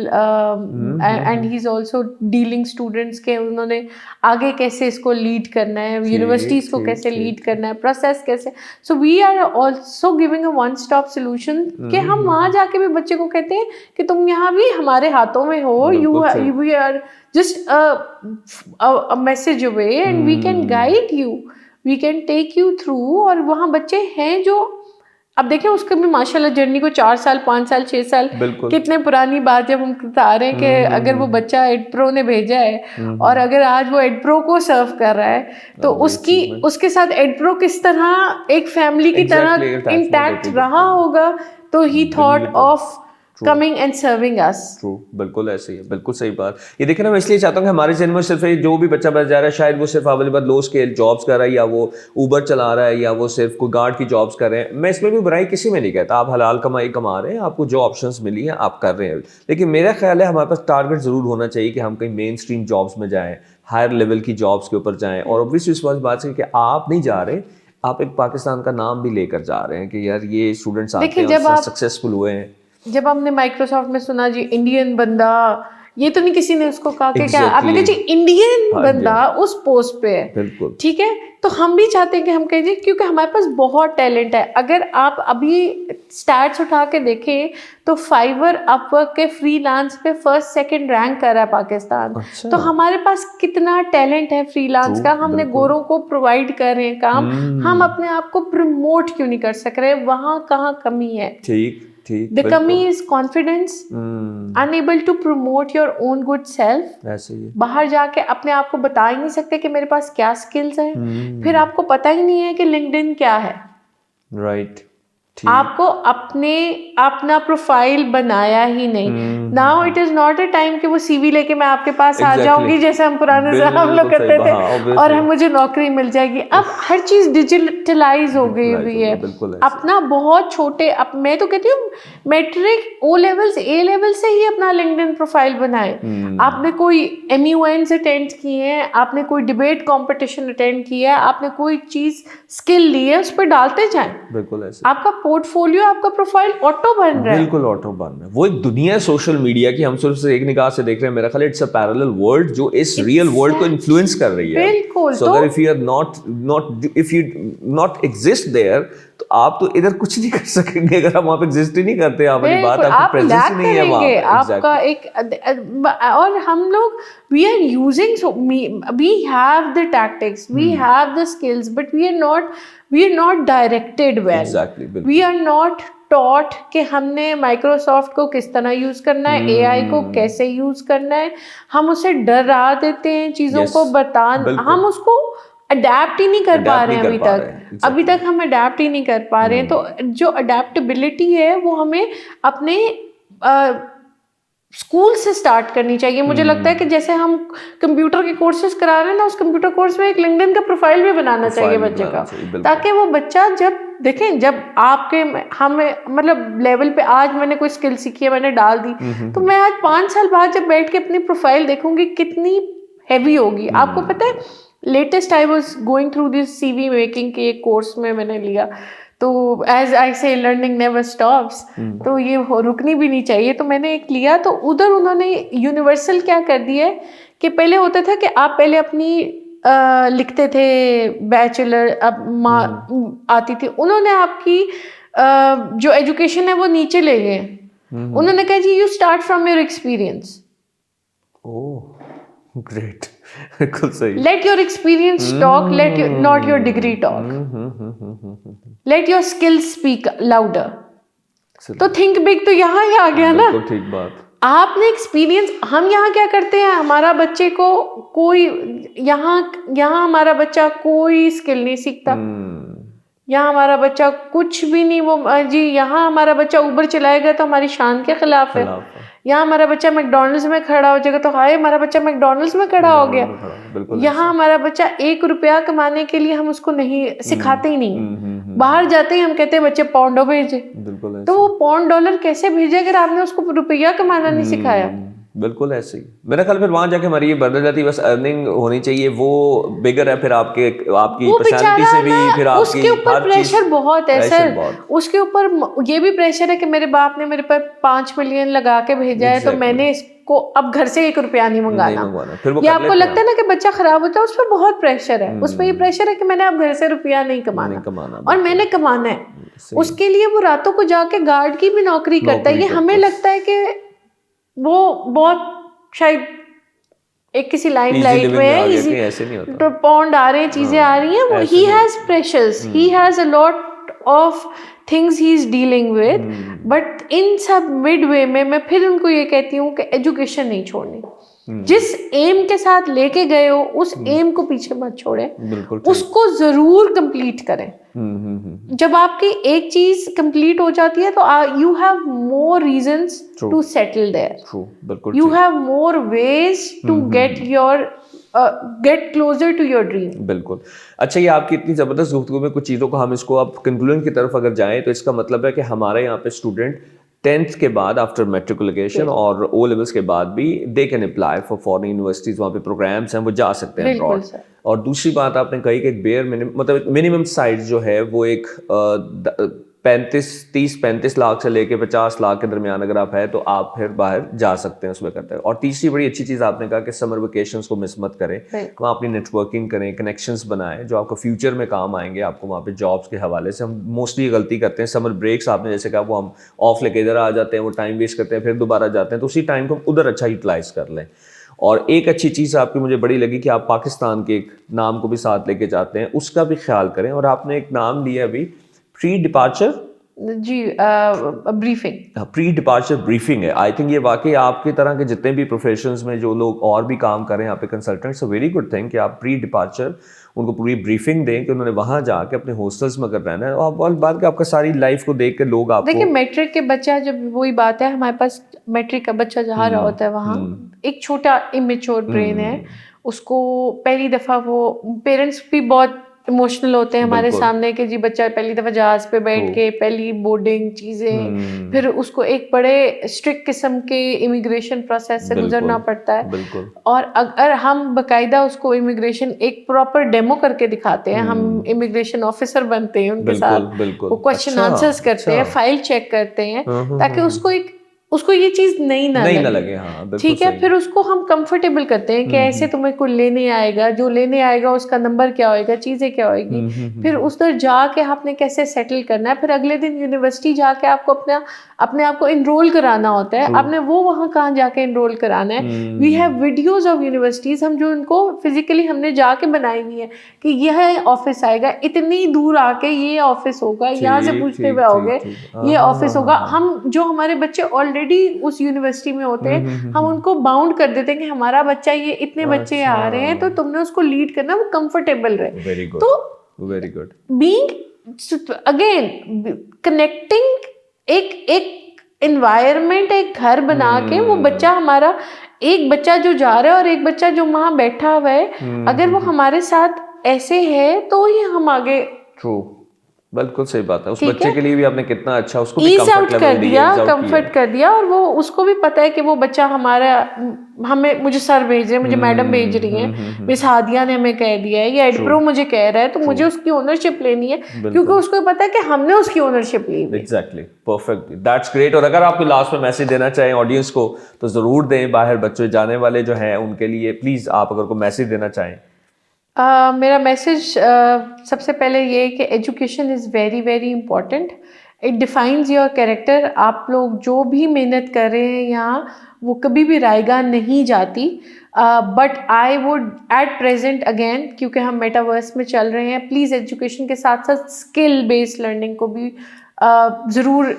and he is also dealing students के, उन्होंने आगे कैसे इसको लीड करना है, यूनिवर्सिटीज को कैसे लीड करना है, प्रोसेस कैसे। So we are also giving a one stop solution कि हम वहाँ जाके भी बच्चे को कहते हैं कि तुम यहाँ भी हमारे हाथों में हो, you we are just a message away and we can guide you, we can take you through। और वहाँ बच्चे हैं जो अब देखें उसके भी माशाल्लाह जर्नी को 4 साल 5 साल 6 साल, कितने पुरानी बात जब हम बता रहे हैं कि अगर वो बच्चा एडप्रो ने भेजा है और अगर आज वो एडप्रो को सर्व कर रहा है तो उसके साथ एडप्रो किस तरह एक फैमिली की तरह इंटैक्ट रहा होगा, तो ही thought of coming and serving us. True, बिल्कुल ऐसे ही है, बिल्कुल सही बात। ये देखिए ना, मैं इसलिए चाहता हूँ कि हमारे जन्म में सिर्फ जो भी बच्चा बच जा रहा है, शायद वो सिर्फ अवेलेबल लो स्केल जॉब्स कर रहा है, या वो ऊबर चला रहा है, या वो सिर्फ कोई गार्ड की जॉब्स कर रहे हैं। मैं इसमें भी बुराई किसी में नहीं कहता, आप हलाल कमाई कमा रहे हैं, आपको जो ऑप्शंस मिली हैं आप कर रहे हैं। लेकिन मेरा ख्याल है हमारे पास टारगेट जरूर होना चाहिए कि हम कहीं मेन स्ट्रीम जॉब्स में जाएँ, हायर लेवल की जॉब्स के ऊपर जाएँ। और ऑब्वियसली इस बात है कि आप नहीं जा रहे, आप एक पाकिस्तान का नाम भी लेकर जा रहे हैं कि यार ये स्टूडेंट्स आते हैं सक्सेसफुल हुए हैं। जब हमने माइक्रोसॉफ्ट में सुना जी इंडियन बंदा, ये तो नहीं किसी ने उसको कहा कि क्या आपने कहा जी इंडियन बंदा उस पोस्ट पे है, बिल्कुल ठीक है। तो हम भी चाहते हैं कि हम कहें जी, क्योंकि हमारे पास बहुत टैलेंट है। अगर आप अभी स्टैट्स उठा के देखें तो फाइवर अपवर्क के फ्रीलांस पे 1st 2nd रैंक कर रहा है पाकिस्तान। तो हमारे पास कितना टैलेंट है फ्रीलांस का, हमने गोरों को प्रोवाइड कर रहे हैं काम, हम अपने आप को प्रमोट क्यों नहीं कर सक रहे? वहाँ कहाँ कमी है? ठीक। The kami is confidence, unable to promote your own good self। ऐसे ही बाहर जाके अपने आप को बता ही नहीं सकते कि मेरे पास क्या स्किल्स हैं, फिर आपको पता ही नहीं है कि लिंक्डइन क्या है। राइट, आपको अपना प्रोफाइल बनाया ही नहीं। Now it is not a time कि वो सीवी लेके मैं आपके पास आ जाऊंगी जैसे हम पुराने हम लोग करते थे और हम मुझे नौकरी मिल जाएगी। अब हर चीज डिजिटलाइज हो गई हुई है। अपना बहुत छोटे, अब मैं तो कहती हूँ matric O levels A level से ही अपना लिंक्डइन प्रोफाइल बनाए। आपने कोई MUNs अटेंड किए हैं, आपने कोई डिबेट कॉम्पिटिशन अटेंड किया है, आपने कोई चीज स्किल ली है, उस पर डालते जाएं। बिल्कुल ऐसे आपका पोर्टफोलियो, आपका प्रोफाइल ऑटो बन रहा है, बिल्कुल ऑटो बन रहा है। वो एक दुनिया है सोशल मीडिया की, हम सिर्फ एक निगाह से देख रहे हैं। मेरा ख्याल इट्स अ पैरेलल वर्ल्ड जो इस रियल वर्ल्ड को इन्फ्लुएंस कर रही है। बिल्कुल। सो अगर if you not exist there, तो आप तो इधर कुछ नहीं कर सकेंगे। अगर आप वहाँ पे एग्जिस्ट ही नहीं करते, आपकी बात, आपकी प्रेजेंस ही नहीं है वहाँ पे। आपका एक और हम लोग we are using, we have the tactics, we have the skills, but we are not directed well. Exactly, we are not taught कि हमने माइक्रोसॉफ्ट को किस तरह यूज करना है, AI को कैसे यूज करना है। हम उसे डरा देते हैं चीजों को बता, हम उसको अडेप्ट ही नहीं कर पा रहे हैं अभी तक हम अडेप्ट ही नहीं कर पा रहे हैं। तो जो अडेप्टेबिलिटी है वो हमें अपने स्कूल से स्टार्ट करनी चाहिए। मुझे लगता है कि जैसे हम कंप्यूटर के कोर्सेज करा रहे हैं ना, उस कंप्यूटर कोर्स में एक लिंक्डइन का प्रोफाइल भी बनाना चाहिए बच्चे का, ताकि वो बच्चा जब देखें, जब आपके हमें मतलब लेवल पे आज मैंने कोई स्किल सीखी है, मैंने डाल दी, तो मैं आज 5 साल बाद जब बैठ के अपनी प्रोफाइल देखूंगी कितनी हैवी होगी। आपको पता है latest I was going through this CV making के एक कोर्स में मैंने लिया, तो एज आई से लर्निंग नेवर स्टॉप्स, तो ये रुकनी भी नहीं चाहिए। तो मैंने एक लिया, तो उधर उन्होंने यूनिवर्सल क्या कर दिया है कि पहले होता था कि आप पहले अपनी लिखते थे बैचलर, अब आती थी, उन्होंने आपकी जो एजुकेशन है वो नीचे ले गए। उन्होंने कहा जी you start from your experience. Oh great, बिल्कुल सही। Let your experience talk, let not your degree talk, let your skills speak louder. तो थिंक बिग तो यहाँ ही आ गया ना, ठीक बात। आपने एक्सपीरियंस, हम यहाँ क्या करते हैं, हमारा बच्चे को कोई यहाँ हमारा बच्चा कोई स्किल नहीं सीखता, यहाँ हमारा बच्चा कुछ भी नहीं, वो जी यहाँ हमारा बच्चा ऊबर चलाएगा तो हमारी शान के खिलाफ है। यहाँ हमारा बच्चा मैकडॉनल्ड्स में खड़ा हो जाएगा तो हाय हमारा बच्चा मैकडॉनल्ड्स में खड़ा हो गया। यहाँ हमारा बच्चा 1 रुपया कमाने के लिए हम उसको नहीं सिखाते ही नहीं। बाहर जाते ही हम कहते हैं बच्चे $1 भेजे, तो वो $1 कैसे भेजे अगर आपने उसको रुपया कमाना नहीं सिखाया। बिल्कुल ऐसे ही मेरा ख्याल फिर वहां जाके हमारी ये बदल जाती है, बस अर्निंग होनी चाहिए, वो बिगर है फिर आपकी वो पर्सनालिटी बेचारा से भी, ना, फिर आपकी उसके ऊपर हर चीज प्रेशर बहुत है प्रेशर सर। बहुत। उसके ऊपर ये भी प्रेशर है कि मेरे बाप ने मेरे पर 5 मिलियन लगा के भेजा है, तो Exactly. मैंने इसको अब घर से 1 रुपया नहीं नहीं मंगाना। मंगवाना, फिर वो ये कर आपको लेते हैं लगता है ना कि बच्चा खराब होता है, उस पर बहुत प्रेशर है। उस पर ये हम्म, प्रेशर है कि मैंने अब घर से रुपया नहीं नहीं कमाना, कमाना, और बिल्कुल मैंने कमाना है। सही उसके लिए वो रातों को जाके गार्ड की भी नौकरी करता है। नौकरी ये करता हमें है, लगता है कि वो बहुत शायद एक किसी इजी लाइमलाइट लिविंग में में आ है, गया इजी कि ऐसे नहीं होता, तो पौंड आ रहे हैं, चीजें आ रही हैं, वो ऐसे ही नहीं हैज होता। Pressures, he has a lot of things he is dealing with, but in सब मिडवे में मैं फिर उनको ये कहती हूँ कि एजुकेशन नहीं छोड़नी। जिस एम के साथ लेके गए हो उस एम को पीछे मत छोड़ें, बिल्कुल ठीक। उसको जरूर कंप्लीट करें। जब आपकी एक चीज कंप्लीट हो जाती है तो you have more reasons True. To settle there, true, बिल्कुल you ठीक, have more ways to get closer to your dream. बिल्कुल। अच्छा, ये आपकी इतनी ज़बरदस्त गुफ्तगू में कुछ चीज़ों को हम इसको अब कंक्लूजन की तरफ अगर जाएं, तो इसका मतलब है कि हमारे यहाँ पे स्टूडेंट 10th के बाद आफ्टर मेट्रिकुलेशन और ओ लेवल्स के बाद भी they can apply for foreign universities, वहाँ पे प्रोग्राम्स हैं, वो जा सकते हैं बिल्कुल अब्रॉड। सर। और दूसरी बात आपने कही कि एक बेयर मतलब मिनिमम साइज जो है वो एक 30-35 लाख से लेके 50 लाख के दरमियान अगर आप है तो आप फिर बाहर जा सकते हैं, उसमें करते हैं। और तीसरी बड़ी अच्छी चीज़ आपने कहा कि समर वेकेशंस को मिस मत करें, वहाँ अपनी नेटवर्किंग करें, कनेक्शंस बनाएं जो आपको फ्यूचर में काम आएंगे, आपको वहाँ पे जॉब्स के हवाले से। हम मोस्टली गलती करते हैं, समर ब्रेक्स आपने जैसे कहा, वो हम ऑफ लेके इधर आ जाते हैं, वो टाइम वेस्ट करते हैं, फिर दोबारा जाते हैं, तो उसी टाइम को हम उधर अच्छा यूटिलाइज कर लें। और एक अच्छी चीज़ आपकी मुझे बड़ी लगी कि आप पाकिस्तान के एक नाम को भी साथ लेके जाते हैं, उसका भी ख्याल करें। और आपने एक नाम लिया अभी, प्री डिपार्चर जी, ब्रीफिंग। प्री डिपार्चर ब्रीफिंग है। आई थिंक ये वाकई आपकी तरह के जितने भी प्रोफेशंस में जो लोग और भी काम कर रहे हैं यहाँ पे कंसल्टेंट्स, वेरी गुड थिंग कि आप प्री डिपार्चर उनको पूरी ब्रीफिंग दें कि उन्होंने वहाँ जाके अपने हॉस्टल्स में अगर रहना है। और बात कि आपका सारी लाइफ को देख के लोग आपको, देखिए मैट्रिक के बच्चा, जब वही बात है, हमारे पास मैट्रिक का बच्चा जहाँ रहा होता है वहाँ एक छोटा इमेच्योर ब्रेन है, उसको पहली दफ़ा वो पेरेंट्स भी बहुत इमोशनल होते हैं हमारे सामने कि जी बच्चा पहली दफ़ा जहाज पे बैठ के पहली बोर्डिंग चीज़ें, फिर उसको एक बड़े स्ट्रिक्ट किस्म के इमिग्रेशन प्रोसेस से गुजरना पड़ता है। और अगर हम बकायदा उसको इमिग्रेशन एक प्रॉपर डेमो करके दिखाते हैं, हम इमिग्रेशन ऑफिसर बनते हैं उनके साथ, वो क्वेश्चन आंसर्स करते हैं, फाइल चेक करते हैं, ताकि उसको ये चीज नहीं ना लगे। हाँ, ठीक है, फिर उसको हम कंफर्टेबल करते हैं कि ऐसे तुम्हें कुछ लेने आएगा, जो लेने आएगा उसका नंबर क्या होएगा, चीजें क्या होएगी, फिर उधर जाके आपने कैसे सेटल करना है, फिर अगले दिन यूनिवर्सिटी जाके आपको अपने आप को इनरोल कराना होता है, आपने वो वहाँ कहाँ जाके इनरोल कराना है। We have videos of universities, हम जो उनको फिजिकली हमने जाके बनाई हुई है कि यह ऑफिस आएगा, इतनी दूर आके ये ऑफिस होगा, यहाँ से पूछते हुए आओगे ये ऑफिस होगा। हम जो हमारे बच्चे ऑलरेडी उस यूनिवर्सिटी में होते हैं, हम उनको बाउंड कर देते हैं कि हमारा बच्चा ये इतने बच्चे आ रहे हैं तो तुमने उसको लीड करना, वो कंफर्टेबल रहे। Very good, very good. Being again connecting, एक एनवायरनमेंट, एक घर बना के, वो बच्चा हमारा, एक बच्चा जो जा रहा है और एक बच्चा जो वहां बैठा हुआ है, अगर वो हमारे साथ ऐसे है तो ही हम आगे। ट्रू, बिल्कुल सही बात है। उस बच्चे के लिए भी आपने कितना अच्छा उसको भी ईज आउट कर दिया, कंफर्ट कर दिया, और वो उसको भी पता है कि वो बच्चा हमारा, मुझे सर भेज रहे हैं, मुझे मैडम भेज रही हैं, मिस हादिया ने हमें कह दिया है, या एडप्रो मुझे कह रहा है, तो मुझे उसकी ओनरशिप लेनी है, क्योंकि उसको पता है कि हमने उसकी ओनरशिप ली है। Exactly, perfect, that's great. और अगर आपको लास्ट में मैसेज देना चाहें ऑडियंस को तो जरूर दें, बाहर बच्चे जाने वाले जो हैं उनके लिए प्लीज आप अगर कोई मैसेज देना चाहें। मेरा मैसेज सबसे पहले ये है कि education is very very important, it defines your character. आप लोग जो भी मेहनत कर रहे हैं यहाँ, वो कभी भी रायगा नहीं जाती। But I would at present again, क्योंकि हम मेटावर्स में चल रहे हैं, प्लीज़ एजुकेशन के साथ साथ स्किल बेस्ड लर्निंग को भी ज़रूर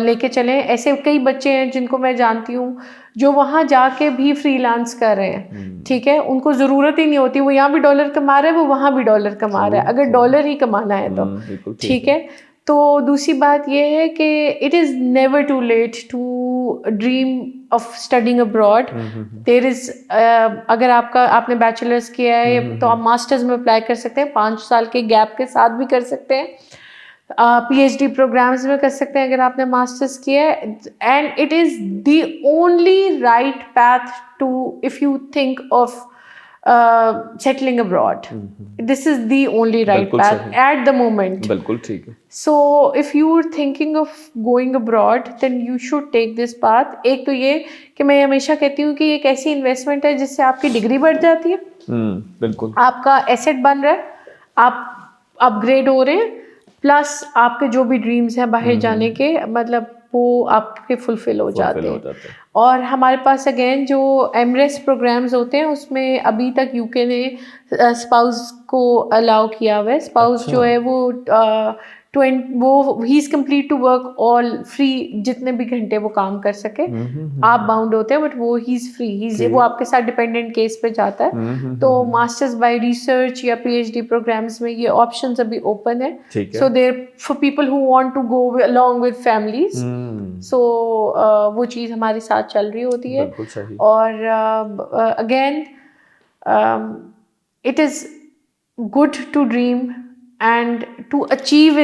लेके चलें। ऐसे कई बच्चे हैं जिनको मैं जानती हूँ जो वहाँ जाके भी फ्रीलांस कर रहे हैं, ठीक है, उनको ज़रूरत ही नहीं होती, वो यहाँ भी डॉलर कमा रहे हैं, वो वहाँ भी डॉलर कमा रहा है, अगर डॉलर ही कमाना है तो, ठीक है। तो दूसरी बात ये है कि it is never too late to dream of studying abroad. There is, अगर आपने बैचलर्स किया है तो आप मास्टर्स में अप्लाई कर सकते हैं, 5 साल के गैप के साथ भी कर सकते हैं। PhD प्रोग्राम्स में कर सकते हैं अगर आपने मास्टर्स किया है, and it is the only right path to if you think of settling abroad. This is the only right बिल्कुल path सही। at the moment. बिल्कुल ठीक है। So if you are thinking of going abroad, then you should take this path. एक तो ये कि मैं हमेशा कहती हूँ कि ये एक ऐसी इन्वेस्टमेंट है जिससे आपकी डिग्री बढ़ जाती है, बिल्कुल आपका एसेट बन रहा है, आप अपग्रेड हो रहे हैं, प्लस आपके जो भी ड्रीम्स हैं बाहर जाने के, मतलब वो आपके फुलफिल हो जाते हैं। और हमारे पास अगेन जो एमरेस प्रोग्राम्स होते हैं उसमें अभी तक यूके ने स्पाउस को अलाउ किया हुआ है। स्पाउस जो है वो he is complete to work all free, जितने भी घंटे वो काम कर सके। आप बाउंड होते हैं बट वो ही इज़ फ्री, वो आपके साथ डिपेंडेंट केस पे जाता है। तो मास्टर्स बाय रिसर्च या PhD प्रोग्राम्स में ये ऑप्शंस अभी ओपन है। So therefore people who want to go along with families, so वो चीज़ हमारे साथ चल रही होती है। और again it is good to dream and to achieve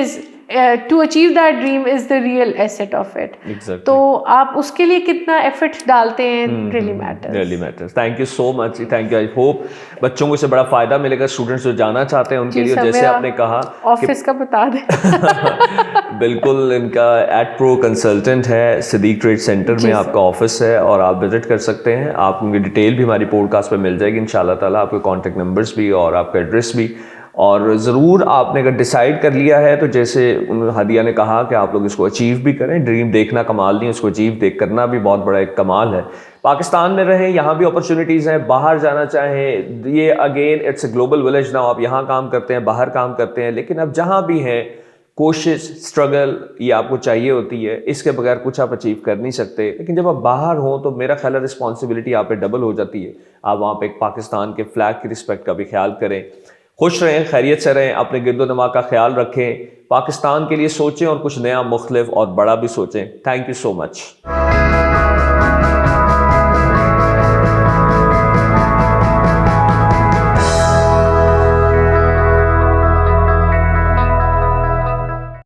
that dream is the real asset of it. Exactly. तो आप उसके लिए कितना एफर्ट डालते हैं really matters. Thank you so much. Thank you. I hope बच्चों को इससे बड़ा फायदा मिलेगा, स्टूडेंट्स जो जाना चाहते हैं उनके लिए। जैसे आपने कहा ऑफिस का बता दें। बिल्कुल, इनका एडप्रो कंसल्टेंट है, सिद्दीक ट्रेड सेंटर में आपका ऑफिस है और आप विजिट कर सकते हैं। आप उनकी डिटेल भी हमारी पॉडकास्ट पे मिल जाएगी इंशाल्लाह ताला, आपके कॉन्टैक्ट नंबर्स भी और आपका एड्रेस भी। और ज़रूर आपने अगर डिसाइड कर लिया है तो जैसे हादिया ने कहा कि आप लोग इसको अचीव भी करें। ड्रीम देखना कमाल नहीं, उसको अचीव करना भी बहुत बड़ा एक कमाल है। पाकिस्तान में रहें, यहाँ भी अपॉर्चुनिटीज़ हैं, बाहर जाना चाहें, ये again it's a global village ना। आप यहाँ काम करते हैं, बाहर काम करते हैं, लेकिन अब जहाँ भी हैं कोशिश, स्ट्रगल ये आपको चाहिए होती है। इसके बगैर कुछ आप अचीव कर नहीं सकते। लेकिन जब आप बाहर हों तो मेरा ख्याल है रिस्पॉन्सिबिलिटी आप पे डबल हो जाती है। आप वहाँ पे एक पाकिस्तान के फ्लैग की रिस्पेक्ट का भी ख्याल करें। खुश रहें, खैरियत से रहें, अपने गिरदोनमा का ख्याल रखें, पाकिस्तान के लिए सोचें और कुछ नया, मुख्तलिफ और बड़ा भी सोचें। Thank you so much.